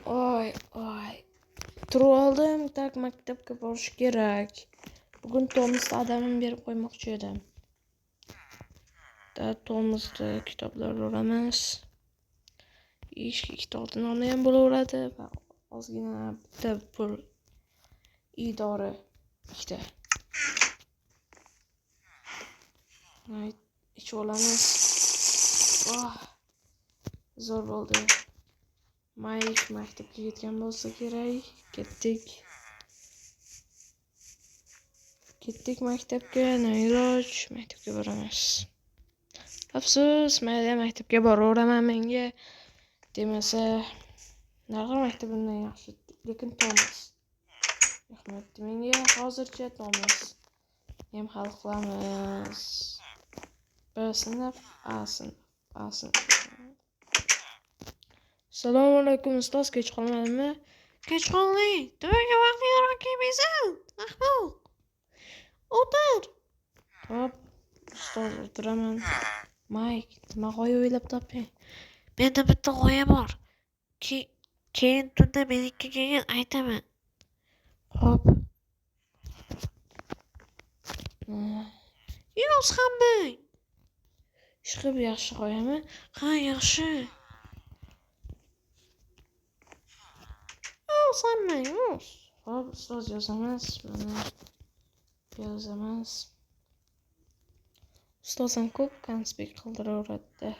Oy. Turib oldim, tak maktabga borish kerak. Bugun Tomosda adamim berib qo'ymoqchi edim. Tomosda kitoblar olamiz. Ishga 2 nonni ham bo'laveradi va ozgina bitta pul idora ikkita. Ichib olamiz. Zo'r bo'ldi. Mayk maktabga ketgan bo'lsa kerak. Ketdik maktabga, noiloj maktabga boramiz. Afsus, mayli maktabga boraveraman menga demasa, naqar maktabimdan yaxshi, lekin Tomas. Rahmat menga hozircha Tomas. Ham hal qilamiz. B sinf, A sinf. Assalomu alaykum ustoz, kech qolmadimmi? Kech qolding. To'yga vaqtliroq kelmaysan. Ahmoq. O'tir. Hop, ustoz o'tiraman. Mayk, nima g'oya o'ylab toping? Menda bitta g'oya bor. Keyin tunda meniki keyin aytaman. Hop. Yo'q, hammang. Ishqib yaxshi g'oyami? Ha, yaxshi. Hammang. Hop, ustoz yozamiz. Mana yozamiz. Ustoz ham ko'p konspekt qildiraveradi.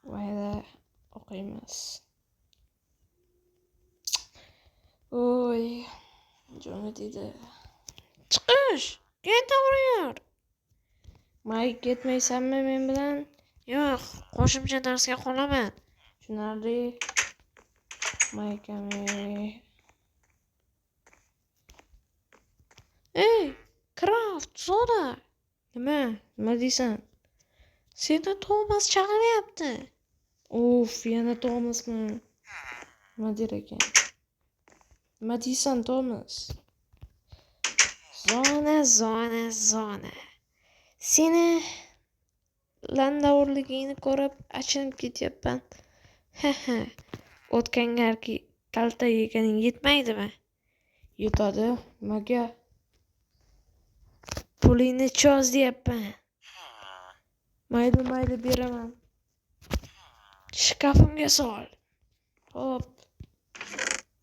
Mayda o'qiymiz. Oy, joni dedi. Chiqish. Ketaver. Mayk, ketmaysanmi men bilan? Yo'q, qo'shimcha darsga qolaman. Tushunarli. Mayk Ey, Kraft, soda. Nima deysan? Seni Tomas chaqiryapti. Yana Tomasmi? Nima der ekan? Nima deysan, Tomas? Zona. Seni landavurligingni ko'rib achinib ketyapman. O'tgan galgi kalta yeganing yetmaydimi? Yetadi. Nimaga? Pulingni cho'z deyapman. Mayli beraman. Shkafimga sol. Hop.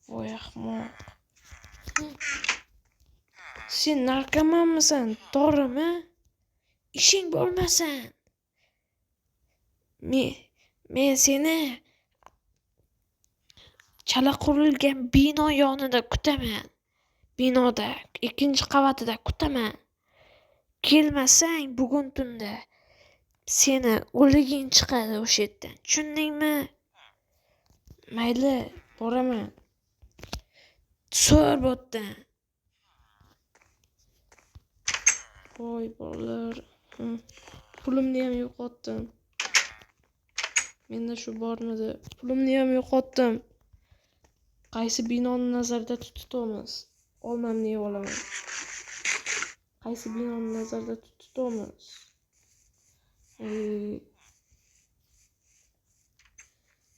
Voy ahmoq. Sen narkomanmisan, to'g'rimi? Ishing bo'lmasin. Men seni chala qurilgan bino yonida kutaman. Binoda 2-qavatida kutaman. Kelmasang bugun tunda seni o'liging chiqadi o'sha yerdan. Tushundingmi? Mayli, boraman. So'r botdan. Voy bolalar. Pulimni ham yo'qotdim. Menda shu bormidi? Pulimni ham yo'qotdim. Qaysi binoni nazarda tutamiz? Olmamni yeb olaman. Qaysi binoni nazarda tutamiz?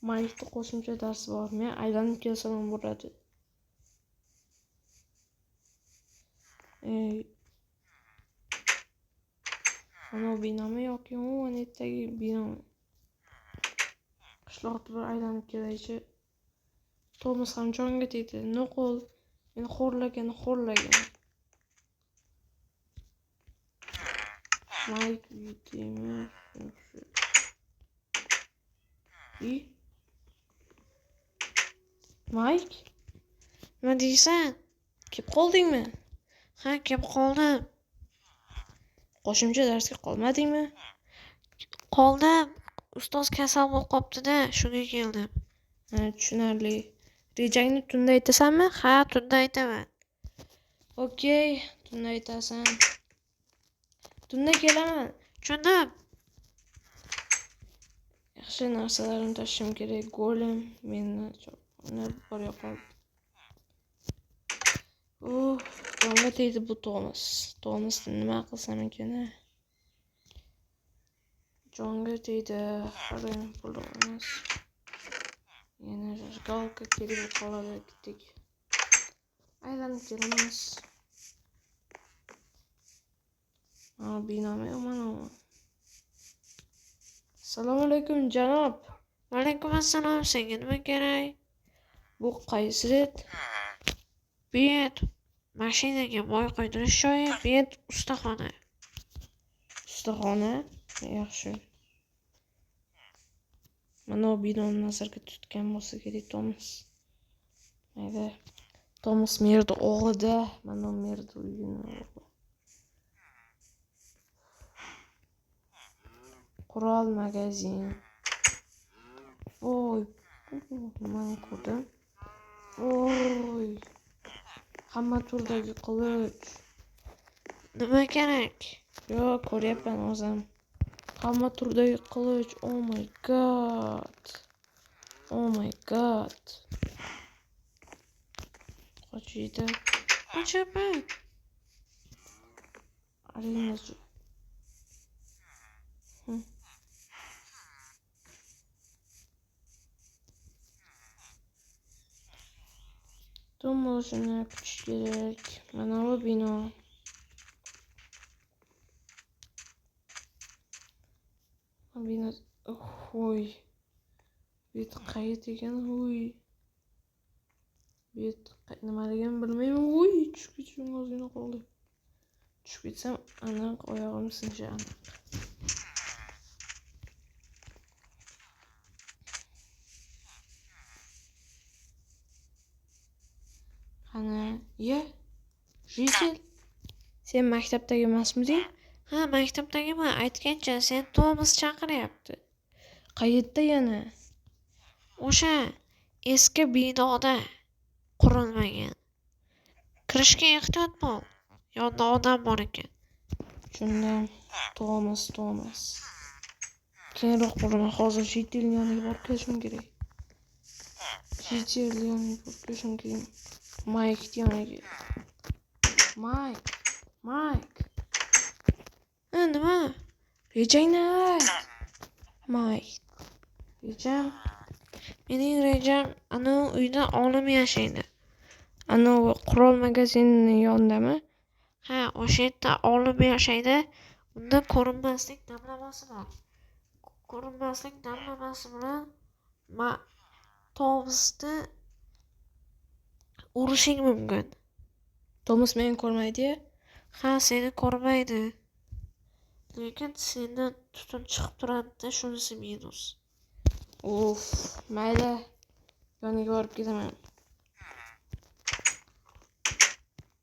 Maykda qo'shimcha dars bor. Men aylanib kelsam ham bo'ladi. Ana binomi yoki umuman yerdagi binomi? Qishloqda bir aylanib kelaychi. Tomas ham jonga tegdi. Nuqul meni xo'rlagan. Mayk yutimi. Mayk, nima deysan? kelib qoldingmi? Ha, kelib qoldim. Qo'shimcha darsga qolmadingmi? Qoldim. Ustoz kasal bo'lib qopti-da, shunga keldim. Tushunarli. Rejangni tunda aytasanmi? Ha, tunda aytaman. Okey, tunda aytasan. Tunda kelaman. Tushundim. Yaxshi narsalarimni tashishim kerak. Golim meni bor yo'qoldi. Jonga tegdi bu Tomas. Tomasni nima qilsam ekan? Jonga tegdi. Qarang, pulimiz. Yana zajgalka kelib qoladi. Ketdik. Aylanib kelamiz. Binomi mana. Assalomu alaykum janob. Vaalaykum assalom. Senga nima kerak? Bu qaysi ret? Bu yer mashinaga moy qo'ydirish joyi, bu yer ustaxona. Ustaxona? Yaxshi. Mana bu binoni nazarda tutgan bo'lsa kerak Tomas. Mayli. Tomas merdi o'g'lida, mana merdi uyini. Qurol magazin. Voy, nimani ko'rdim? Voy. Hamma turdagi qilich. Nima kerak? Yo'q, ko'ryapman o'zim. Hamma turdagi qilich. Oh my god. Oh my god. Qochiydi. Qochaman. Aringiz. Tomoshini kutish kerak. Mana bu bino. Bino. Voy. Bet qayerda ekan? Voy. Bet nimaligini bilmayman. Voy, tushib ketishim ozgina qoldi. Tushib ketsam aniq oyog'im sinishi aniq. Qani, Jitel. Sen maktabdagi emasmiding? Ha, maktabdagiman. Aytgancha sen Tomas chaqiryapti. Qayerda yana? O'sha eski binoda qurilmagan. Kirishga ehtiyot bo'l. Yonda odam bor ekan. Shundan Tomas. Keyinroq bo'laman. Hozir Jitelning yoniga borib kelishim kerak. Jitelning yoniga borib kelishim kerak. Mike yoniga. Mike. Nima? Rejangni ayt. Mike. Rejam. Mening rejam ana uyda olim yashaydi. Ana qurol magazinining yonidami? Ha, o'sha yerda olim yashaydi. Unda ko'rinmaslik damlamasi bor. Ko'rinmaslik damlamasi bilan Tomasni urishing mumkin. Tomas meni ko'rmaydi-ya. Ha, seni ko'rmaydi. Lekin sendan tutun chiqib turadi, shunisi minus. Mayli. Yoniga borib ketaman.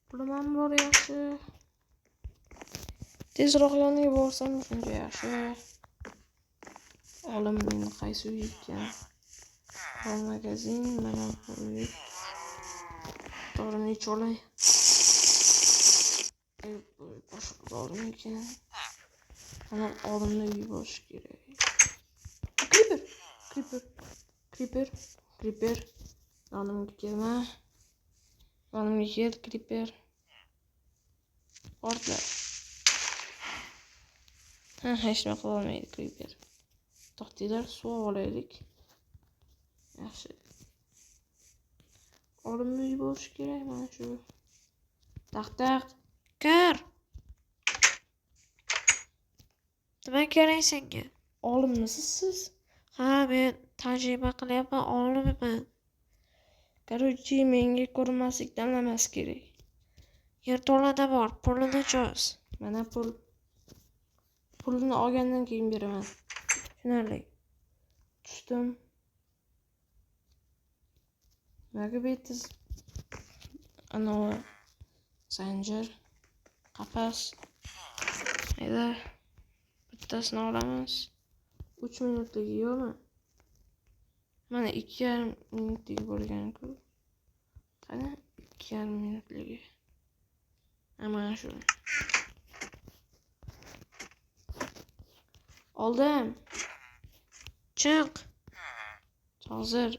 Pulim ham bor yaxshi. Tezroq yoniga borsam shuncha yaxshi. Olim meni qaysi uy ekan? Qurol magazin mana bu uy. To'g'rini cholay. Boshqa olim ekan. Ana olimni uyi bo'lishi kerak. Creeper. Yonimga kelma. Yonimga kel, Creeper. Portla. Hech nima qila olmaydi Creeper. To'xtinglar, suv olaylik. Yaxshi. Olimni uyi bo'lishi kerak mana shu. Taq. Kir. Nima kerak senga? Olimmisiz siz? Ha, men tajriba qilyapman, olimman. Короче, menga ko'rinmaslik damlamas kerak. Yerto'lada bor, pulini cho'z. Mana pul. Pulni olgandan keyin beraman. Tushunarli. Tushdim. Nimaga betiz? Ana zanjir, qafas. Mayli. Bittasini olamiz. 3 minutligi yo'qmi? Mana 2,5 minutlik bo'lgan-ku. Qani 2,5 minutligi. Mana shu. Oldim. Chiq. Hozir.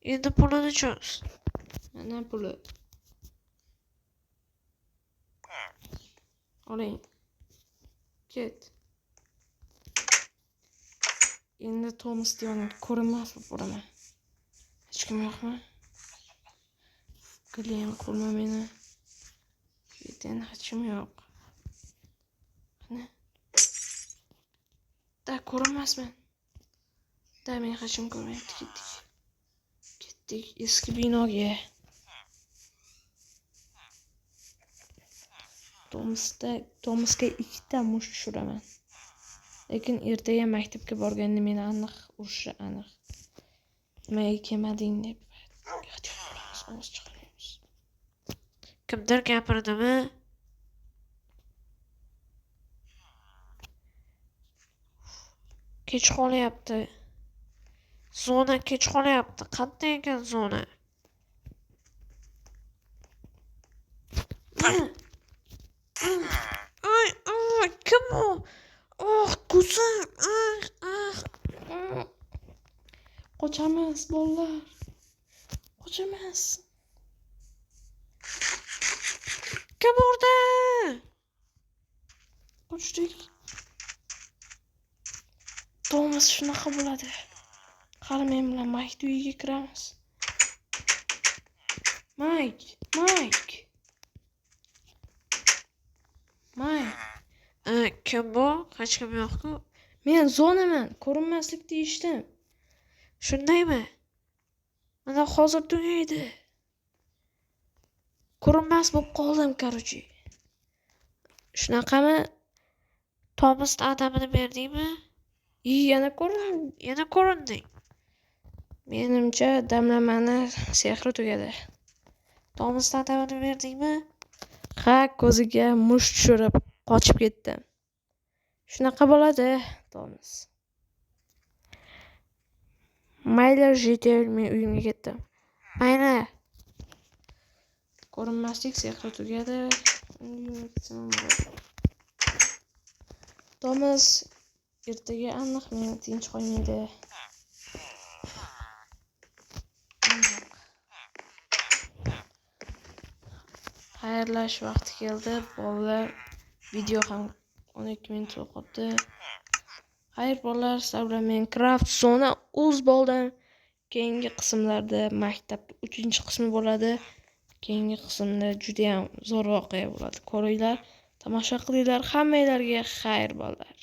Endi pulini cho'z. Mana puli. Oling. Ket. Endi Tomas yoniga ko'rinmas bo'lib boraman. Hech kim yo'qmi? Gilem ko'rma meni. Yerdan hech kim yo'q. Qani? Da ko'rinmasman. Da men hech kim ko'rmayapti. Ketdik eski binoga. Tomasga 2 ta musht tushiraman. Lekin ertaga maktabga borganda meni aniq urishi aniq. Nimaga kelmading deb ehtiyot bo'lamiz, ovoz chiqaramiz. Kimdir gapirdimi? Kech qolyapti. Zona kech qolyapti. Qanday ekan zona? Ay, kim u? Ko'zim. Qochamiz, bolalar. Qochamiz. Kim urdi? Qochdik. Tomas shunaqa bo'ladi. Qani men bilan Mike uyiga kiramiz. Mike. Kim bu? Hech kim yo'q-ku. Men zonaman, ko'rinmaslik deyishdim. Shundaymi? Mana hozir tugaydi. Ko'rinmas bo'lib qoldim, короче. Shunaqami? Tomasning adamini berdingmi? Yana ko'rinding. Menimcha damlamani sehri tugadi. Tomasning adamini berdingmi? Ha, ko'ziga musht tushirib qochib ketdim. Shunaqa bo'ladi, Tomas. Mayli, jetel, men uyimga ketdim. Mayli. Ko'rinmaslik sehri tugadi. Tomas ertaga aniq meni tinch qo'ymaydi. Xayrlash vaqti keldi, bolalar. Video ham 12 minut qoldi. Xayr bolalar, sizlar bilan Minecraft zona o'z bo'ldim. Keyingi qismlarda maktab 3-qismi bo'ladi. Keyingi qismda juda ham zo'r voqea bo'ladi. Ko'ringlar, tomosha qilinglar. Hammanglarga xayr bolalar.